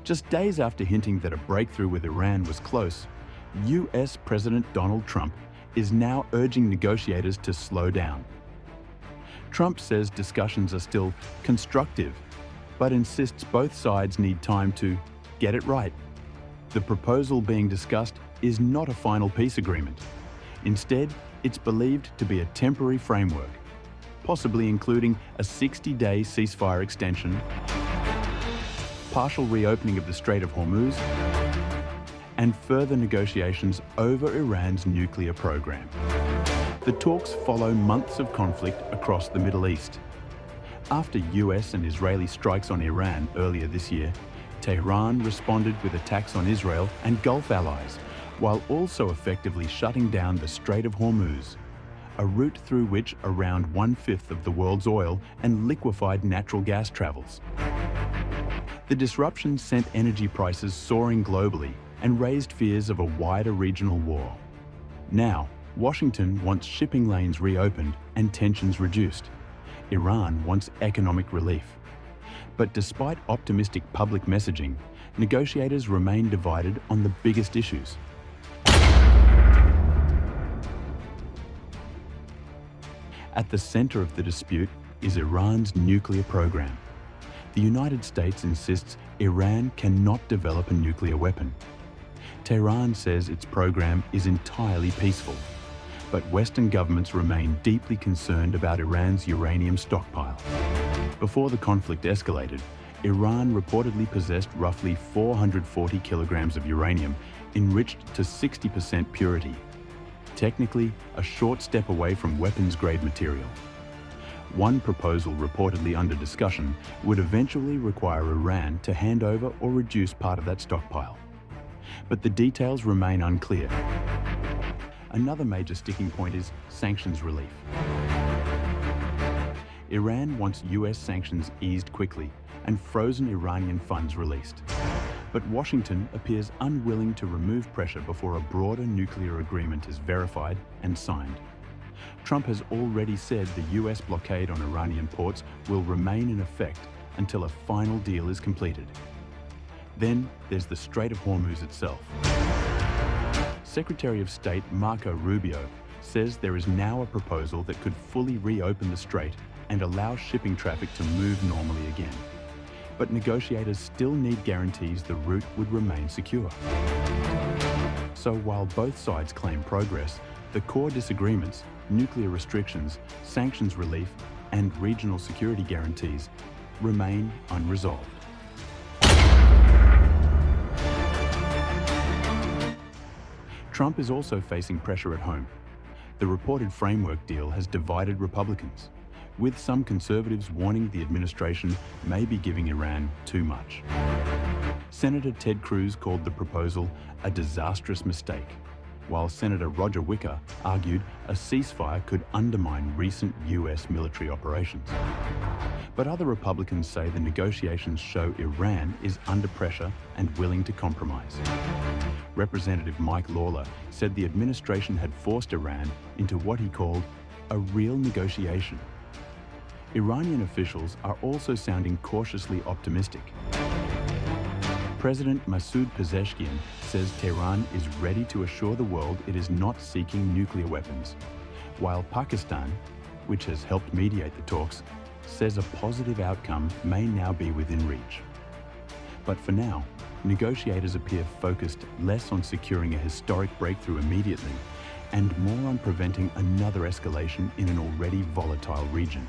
Just days after hinting that a breakthrough with Iran was close, US President Donald Trump is now urging negotiators to slow down. Trump says discussions are still constructive, but insists both sides need time to get it right. The proposal being discussed is not a final peace agreement. Instead, it's believed to be a temporary framework, possibly including a 60-day ceasefire extension, partial reopening of the Strait of Hormuz, and further negotiations over Iran's nuclear program. The talks follow months of conflict across the Middle East. After US and Israeli strikes on Iran earlier this year, Tehran responded with attacks on Israel and Gulf allies, while also effectively shutting down the Strait of Hormuz, a route through which around 1/5 of the world's oil and liquefied natural gas travels. The disruption sent energy prices soaring globally and raised fears of a wider regional war. Now, Washington wants shipping lanes reopened and tensions reduced. Iran wants economic relief. But despite optimistic public messaging, negotiators remain divided on the biggest issues. At the center of the dispute is Iran's nuclear program. The United States insists Iran cannot develop a nuclear weapon. Tehran says its program is entirely peaceful, but Western governments remain deeply concerned about Iran's uranium stockpile. Before the conflict escalated, Iran reportedly possessed roughly 440 kilograms of uranium enriched to 60% purity, technically a short step away from weapons-grade material. One proposal reportedly under discussion would eventually require Iran to hand over or reduce part of that stockpile. But the details remain unclear. Another major sticking point is sanctions relief. Iran wants US sanctions eased quickly and frozen Iranian funds released. But Washington appears unwilling to remove pressure before a broader nuclear agreement is verified and signed. Trump has already said the US blockade on Iranian ports will remain in effect until a final deal is completed. Then there's the Strait of Hormuz itself. Secretary of State Marco Rubio says there is now a proposal that could fully reopen the strait and allow shipping traffic to move normally again. But negotiators still need guarantees the route would remain secure. So while both sides claim progress, the core disagreements, nuclear restrictions, sanctions relief, and regional security guarantees remain unresolved. Trump is also facing pressure at home. The reported framework deal has divided Republicans, with some conservatives warning the administration may be giving Iran too much. Senator Ted Cruz called the proposal a disastrous mistake, while Senator Roger Wicker argued a ceasefire could undermine recent US military operations. But other Republicans say the negotiations show Iran is under pressure and willing to compromise. Representative Mike Lawler said the administration had forced Iran into what he called a real negotiation. Iranian officials are also sounding cautiously optimistic. President Masoud Pezeshkian says Tehran is ready to assure the world it is not seeking nuclear weapons, while Pakistan, which has helped mediate the talks, says a positive outcome may now be within reach. But for now, negotiators appear focused less on securing a historic breakthrough immediately and more on preventing another escalation in an already volatile region.